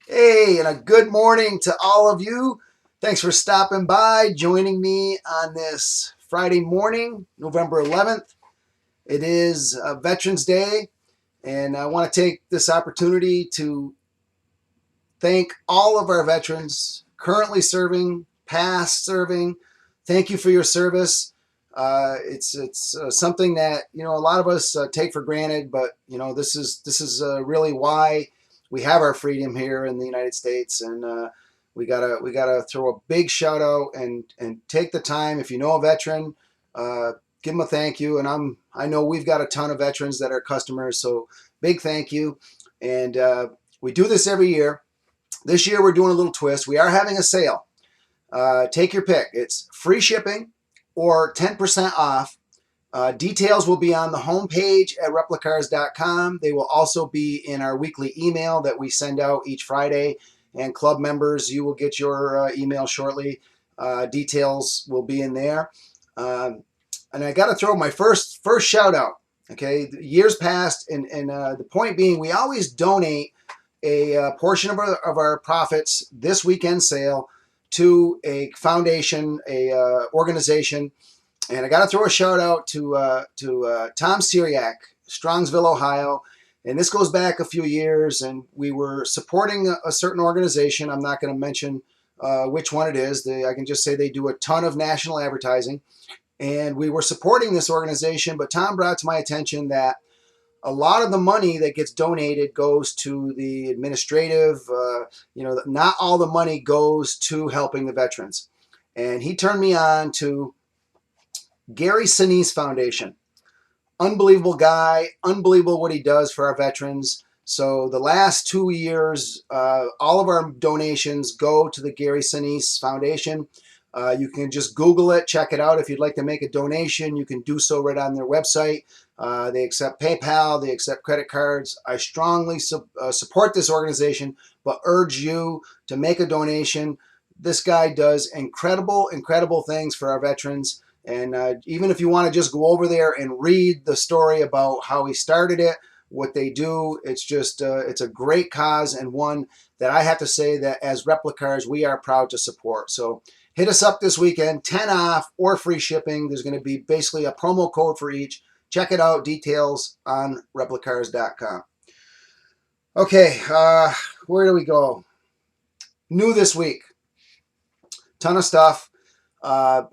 Hey, and a good morning to all of you. Thanks for stopping by, joining me on this Friday morning, November 11th. It is Veterans Day, and I want to take this opportunity to thank all of our veterans currently serving, past serving. Thank you for your service. It's something that a lot of us take for granted, but this is really why we have our freedom here in the United States, and we gotta throw a big shout out and take the time. If you know a veteran, uh, give them a thank you. And I know we've got a ton of veterans that are customers, so big thank you. And we do this every year. This year we're doing a little twist. We are having a sale. Take your pick. It's free shipping or 10% off. Details will be on the homepage at replicars.com. They will also be in our weekly email that we send out each Friday. And club members, you will get your email shortly. Details will be in there. And I got to throw my first shout out. Okay, years past, and the point being, we always donate a portion of our profits this weekend sale to a foundation, a organization. And I got to throw a shout out to Tom Syriac, Strongsville, Ohio. And this goes back a few years, and we were supporting a certain organization. I'm not going to mention which one it is. I can just say they do a ton of national advertising. And we were supporting this organization, but Tom brought to my attention that a lot of the money that gets donated goes to the administrative. Not all the money goes to helping the veterans. And he turned me on to Gary Sinise Foundation. Unbelievable guy, unbelievable what he does for our veterans. So the last 2 years, all of our donations go to the Gary Sinise Foundation. You can just Google it, check it out. If you'd like to make a donation, you can do so right on their website. They accept PayPal, they accept credit cards. I strongly support this organization, but urge you to make a donation. This guy does incredible, incredible things for our veterans. And even if you want to just go over there and read the story about how he started it, what they do, it's a great cause, and one that I have to say that as Replicars, we are proud to support. So hit us up this weekend, 10 off or free shipping. There's going to be basically a promo code for each. Check it out. Details on replicars.com. Okay, where do we go? New this week. Ton of stuff. Uh,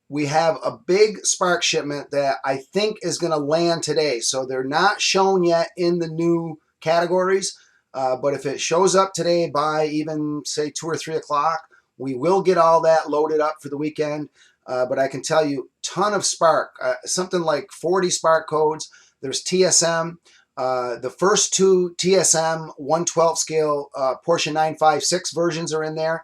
we have a big Spark shipment that I think is going to land today. So they're not shown yet in the new categories. But if it shows up today by even, say, 2 or 3 o'clock, we will get all that loaded up for the weekend. But I can tell you, ton of Spark, something like 40 Spark codes. There's TSM. The first two TSM 112 scale Porsche 956 versions are in there.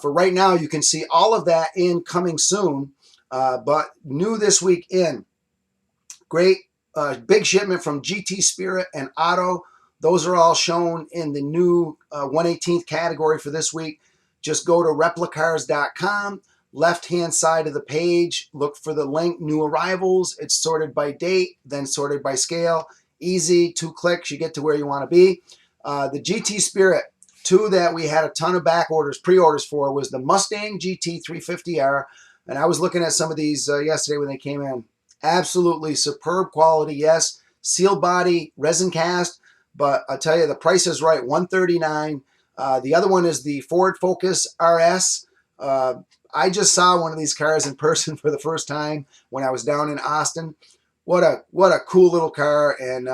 For right now, you can see all of that in coming soon. But new this week in. Great big shipment from GT Spirit and Otto. Those are all shown in the new 118th category for this week. Just go to replicars.com. Left-hand side of the page, look for the link New Arrivals. It's sorted by date, then sorted by scale. Easy, 2 clicks, you get to where you want to be. The GT Spirit, two that we had a ton of back orders, pre-orders for, was the Mustang GT 350R. And I was looking at some of these yesterday when they came in. Absolutely superb quality, yes. Sealed body, resin cast, but I'll tell you, the price is right, $139. The other one is the Ford Focus RS. I just saw one of these cars in person for the first time when I was down in Austin. What a cool little car, and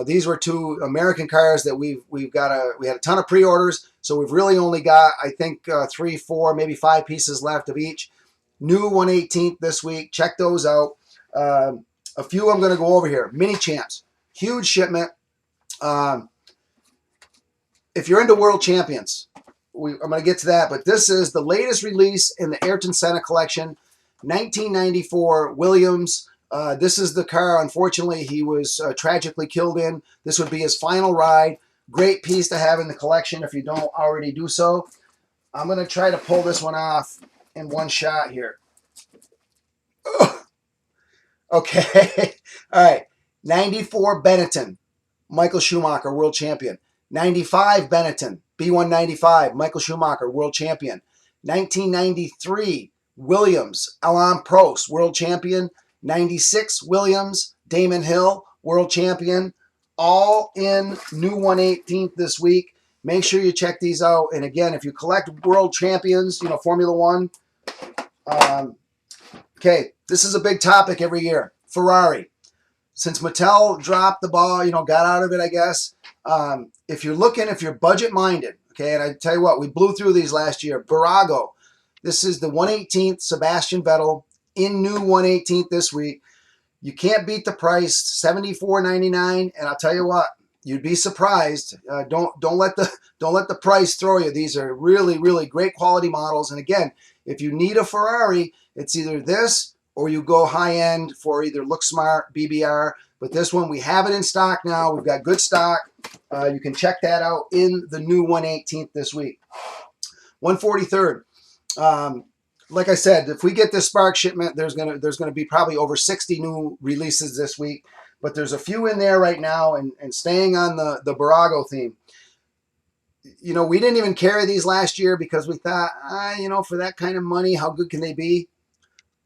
these were two American cars that we had a ton of pre-orders, so we've really only got, I think, 3, 4, maybe 5 pieces left of each. New 118th this week. Check those out. A few I'm going to go over here. Mini Champs, huge shipment. Um, if you're into World Champions, I'm going to get to that, but this is the latest release in the Ayrton Senna collection, 1994 Williams. This is the car, unfortunately, he was tragically killed in. This would be his final ride. Great piece to have in the collection if you don't already do so. I'm going to try to pull this one off in one shot here. Okay. All right. 94 Benetton, Michael Schumacher, world champion. 95 Benetton, B195, Michael Schumacher, world champion. 1993 Williams, Alain Prost, world champion. 96 Williams, Damon Hill, world champion. All in new 118th this week. Make sure you check these out. And again, if you collect world champions, Formula One, okay, this is a big topic every year. Ferrari. Since Mattel dropped the ball, got out of it, I guess. If you're budget minded, okay, and I tell you what, we blew through these last year. Barago. This is the 118th Sebastian Vettel in new 118th this week. You can't beat the price, $74.99, and I'll tell you what, you'd be surprised. Don't let the price throw you. These are really, really great quality models. And again, if you need a Ferrari, it's either this or you go high end for either Look Smart, BBR. But this one, we have it in stock now. We've got good stock. You can check that out in the new 118th this week. 143rd. Like I said, if we get this Spark shipment, there's gonna be probably over 60 new releases this week. But there's a few in there right now, and staying on the Barago theme. We didn't even carry these last year because we thought, for that kind of money, how good can they be?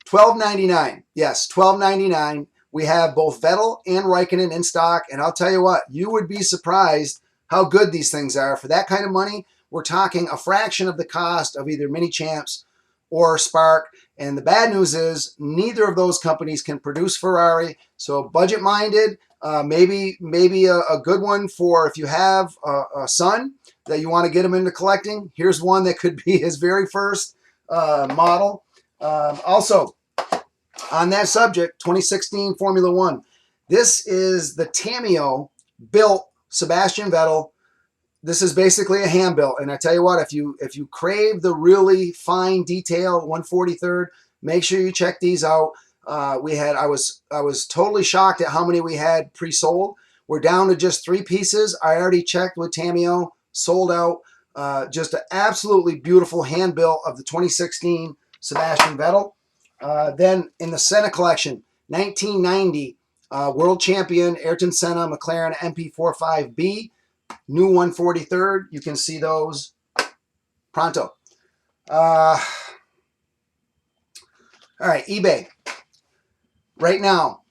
$12.99. Yes, $12.99. We have both Vettel and Raikkonen in stock, and I'll tell you what, you would be surprised how good these things are. For that kind of money, we're talking a fraction of the cost of either Mini Champs or Spark. And the bad news is neither of those companies can produce Ferrari. So budget minded, maybe a good one for if you have a son that you want to get him into collecting. Here's one that could be his very first model. Also, on that subject, 2016 Formula One. This is the Tamio built Sebastian Vettel. This is basically a hand built, and I tell you what, if you crave the really fine detail, 143rd, make sure you check these out. I was totally shocked at how many we had pre-sold. We're down to just 3 pieces. I already checked with Tamio, sold out. Just an absolutely beautiful hand built of the 2016 Sebastian Vettel. Then in the Senna collection, 1990 world champion Ayrton Senna McLaren MP45B. New 143rd. You can see those pronto. All right, eBay. Right now,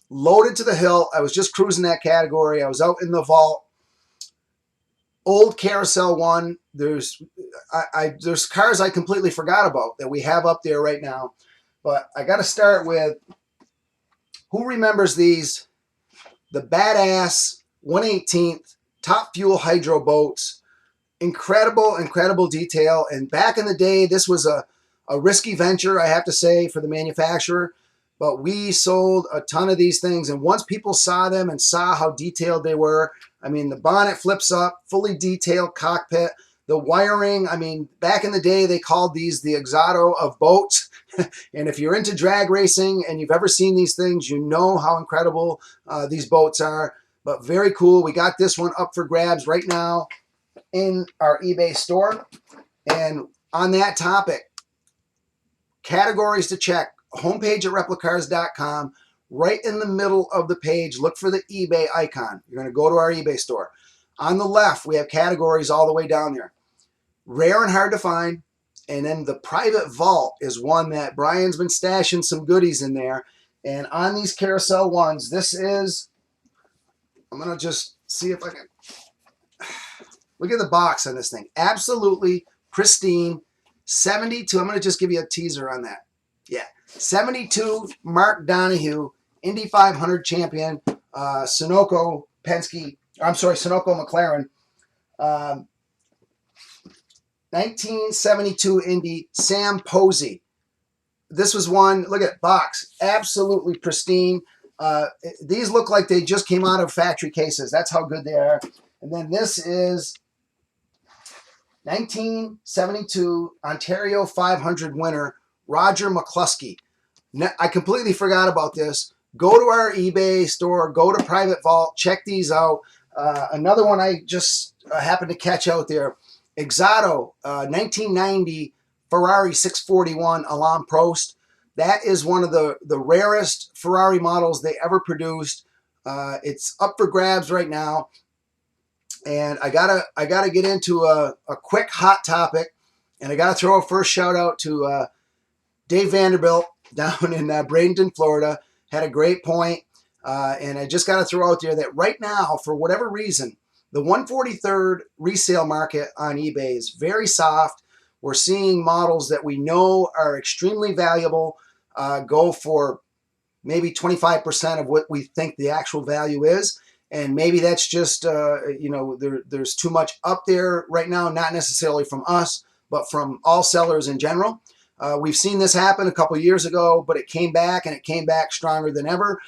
loaded to the hill. I was just cruising that category. I was out in the vault. Old Carousel One. There's cars I completely forgot about that we have up there right now. But I got to start with, who remembers these? The badass 118th Top Fuel Hydro boats. Incredible detail. And back in the day, this was a risky venture, I have to say, for the manufacturer. But we sold a ton of these things. And once people saw them and saw how detailed they were, I mean, the bonnet flips up, fully detailed cockpit. The wiring, I mean, back in the day, they called these the Exoto of boats. And if you're into drag racing and you've ever seen these things, you know how incredible these boats are. But very cool. We got this one up for grabs right now in our eBay store. And on that topic, categories to check, homepage at replicars.com. Right in the middle of the page, look for the eBay icon. You're going to go to our eBay store. On the left, we have categories all the way down there. Rare and hard to find. And then the private vault is one that Brian's been stashing some goodies in there. And on these Carousel Ones, this is, I'm going to just see if I can, look at the box on this thing. Absolutely pristine. 72, I'm going to just give you a teaser on that. Yeah, 72 Mark Donohue, Indy 500 champion, Sunoco McLaren. 1972 Indy, Sam Posey. This was one, look at box, absolutely pristine. These look like they just came out of factory cases. That's how good they are. And then this is 1972 Ontario 500 winner, Roger McCluskey. I completely forgot about this. Go to our eBay store, go to Private Vault, check these out. Another one I just happened to catch out there, Exoto, 1990 Ferrari 641 Alain Prost. That is one of the rarest Ferrari models they ever produced. It's up for grabs right now. And I gotta get into a quick hot topic, and I gotta throw a first shout out to Dave Vanderbilt down in Bradenton, Florida. Had a great point, and I just gotta throw out there that right now, for whatever reason, the 143rd resale market on eBay is very soft. We're seeing models that we know are extremely valuable go for maybe 25% of what we think the actual value is. And maybe that's just, there's too much up there right now, not necessarily from us, but from all sellers in general. We've seen this happen a couple years ago, but it came back, and it came back stronger than ever.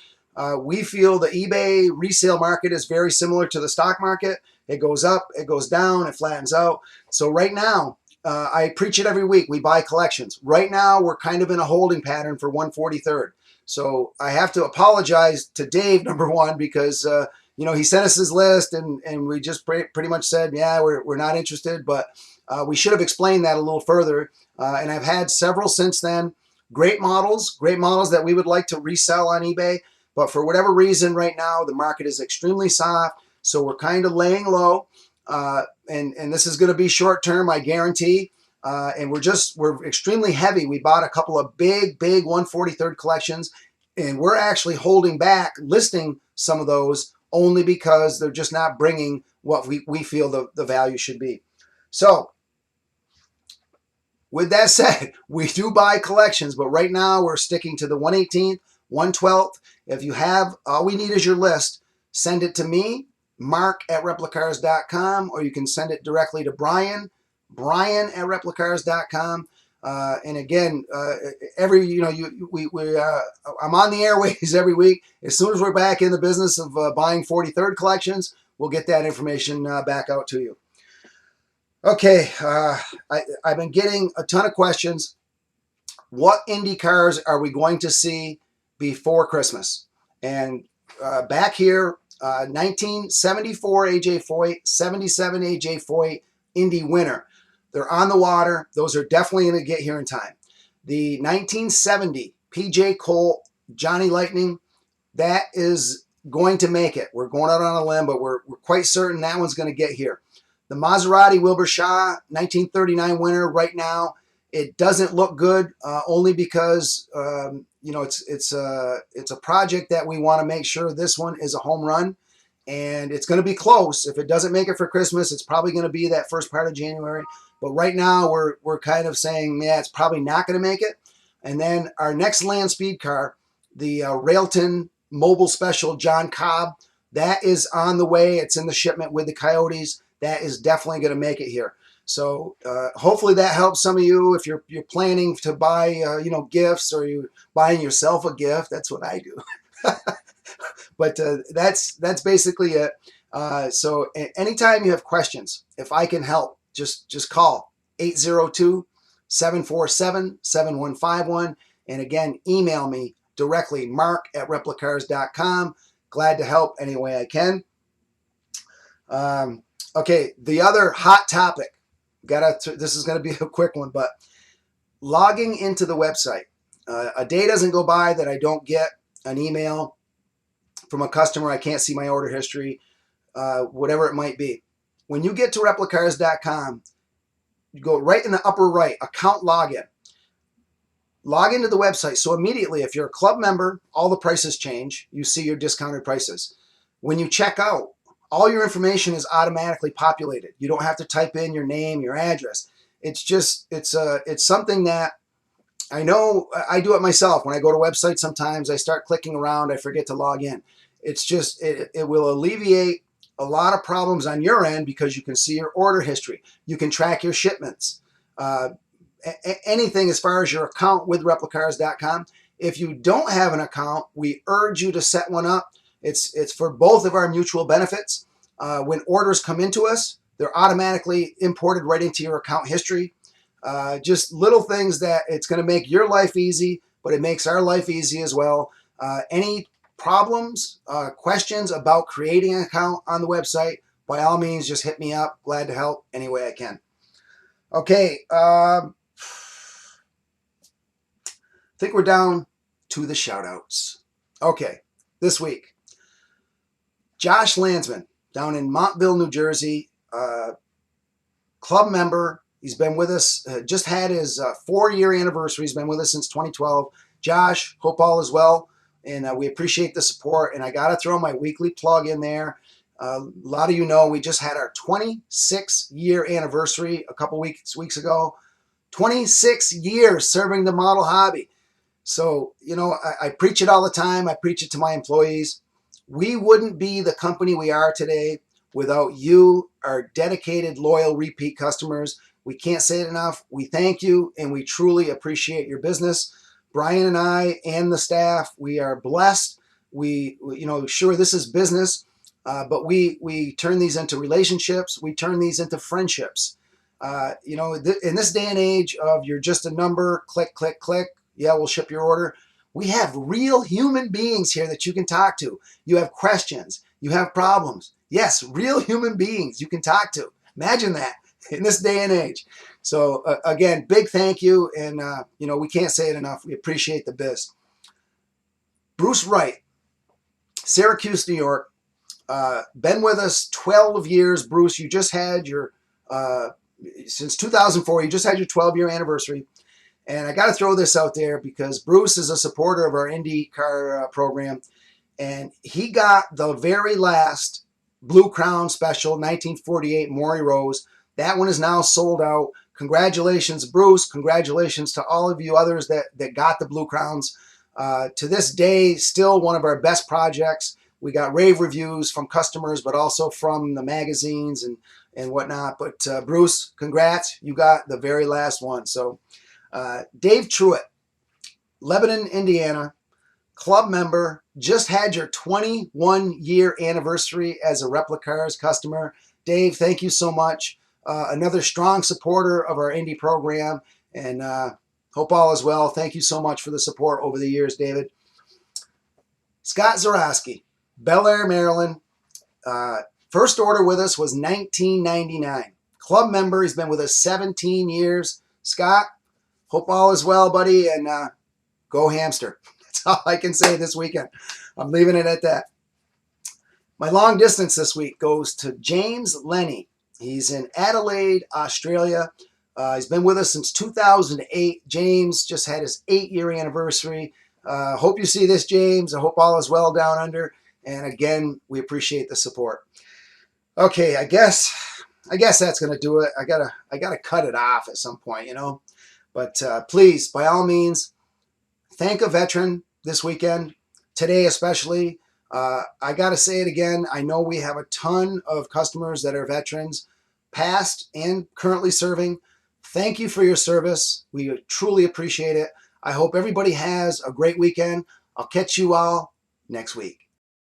We feel the eBay resale market is very similar to the stock market. It goes up, it goes down, it flattens out. So right now, I preach it every week. We buy collections. Right now, we're kind of in a holding pattern for 143rd. So I have to apologize to Dave, number one, because he sent us his list, and we just pretty much said, yeah, we're not interested. But we should have explained that a little further. And I've had several since then. Great models that we would like to resell on eBay. But for whatever reason, right now the market is extremely soft. So we're kind of laying low, and this is going to be short term, I guarantee. And we're extremely heavy. We bought a couple of big 143rd collections, and we're actually holding back listing some of those only because they're just not bringing what we feel the value should be. So with that said, we do buy collections, but right now we're sticking to the 118th, 112th. If you have, all we need is your list. Send it to me, mark@replicars.com, or you can send it directly to Brian at replicars.com. And again, I'm on the airways every week. As soon as we're back in the business of buying 43rd collections, we'll get that information back out to you. Okay, I've been getting a ton of questions. What Indy cars are we going to see before Christmas? And back here, 1974 AJ Foyt, 77 AJ Foyt, Indy winner. They're on the water. Those are definitely going to get here in time. The 1970 PJ Colt Johnny Lightning, that is going to make it. We're going out on a limb, but we're quite certain that one's going to get here. The Maserati Wilbur Shaw 1939 winner right now, it doesn't look good only because it's a project that we want to make sure this one is a home run, and it's going to be close. If it doesn't make it for Christmas, it's probably going to be that first part of January. But right now we're kind of saying, yeah, it's probably not going to make it. And then our next land speed car, the Railton Mobile Special John Cobb, that is on the way. It's in the shipment with the Coyotes. That is definitely going to make it here. So hopefully that helps some of you if you're planning to buy gifts, or you're buying yourself a gift. That's what I do. But that's basically it. So anytime you have questions, if I can help, just call 802-747-7151. And again, email me directly, mark@replicars.com. Glad to help any way I can. Okay, the other hot topic. This is going to be a quick one, but logging into the website. A day doesn't go by that I don't get an email from a customer. I can't see my order history, whatever it might be. When you get to replicars.com, you go right in the upper right, account login. Log into the website. So immediately, if you're a club member, all the prices change. You see your discounted prices. When you check out, all your information is automatically populated. You don't have to type in your name, your address. It's something that I know I do it myself. When I go to websites, sometimes I start clicking around, I forget to log in. It's just, it will alleviate a lot of problems on your end because you can see your order history. You can track your shipments. Anything as far as your account with replicars.com. If you don't have an account, we urge you to set one up. It's for both of our mutual benefits. When orders come into us, they're automatically imported right into your account history. Just little things that it's going to make your life easy, but it makes our life easy as well. Any problems, questions about creating an account on the website, by all means, just hit me up. Glad to help any way I can. Okay. I think we're down to the shout outs. Okay. This week, Josh Landsman down in Montville, New Jersey. Club member. He's been with us, just had his 4-year anniversary. He's been with us since 2012. Josh, hope all is well. And we appreciate the support. And I got to throw my weekly plug in there. A lot of you know we just had our 26-year anniversary a couple weeks ago. 26 years serving the model hobby. So, you know, I preach it all the time. I preach it to my employees. We wouldn't be the company we are today without you, our dedicated, loyal, repeat customers. We can't say it enough. We thank you and we truly appreciate your business. Brian and I and the staff, we are blessed. You know, sure, this is business, but we turn these into relationships. We turn these into friendships. You know, in this day and age of you're just a number, click, click, click, yeah, we'll ship your order. We have real human beings here that you can talk to. You have questions, you have problems. Yes, real human beings you can talk to. Imagine that in this day and age. So again, big thank you. And, you know, we can't say it enough. We appreciate the biz. Bruce Wright, Syracuse, New York. Been with us 12 years. Bruce, you just had your, since 2004, you just had your 12-year anniversary. And I got to throw this out there because Bruce is a supporter of our IndyCar program. And he got the very last Blue Crown Special, 1948 Maury Rose. That one is now sold out. Congratulations, Bruce. Congratulations to all of you others that got the Blue Crowns. To this day, still one of our best projects. We got rave reviews from customers, but also from the magazines and whatnot. But Bruce, congrats. You got the very last one. So Dave Truitt, Lebanon, Indiana, club member, just had your 21-year anniversary as a Replicars customer. Dave, thank you so much. Another strong supporter of our Indy program, and hope all is well. Thank you so much for the support over the years, David. Scott Zarowski, Bel Air, Maryland. First order with us was 1999. Club member, he's been with us 17 years. Scott, hope all is well, buddy, and go hamster. That's all I can say this weekend. I'm leaving it at that. My long distance this week goes to James Lenny. He's in Adelaide, Australia. He's been with us since 2008. James just had his 8-year anniversary. Hope you see this, James. I hope all is well down under. And again, we appreciate the support. Okay, I guess that's gonna do it. I gotta cut it off at some point, you know. But please, by all means, thank a veteran this weekend, today especially. I got to say it again. I know we have a ton of customers that are veterans, past and currently serving. Thank you for your service. We truly appreciate it. I hope everybody has a great weekend. I'll catch you all next week.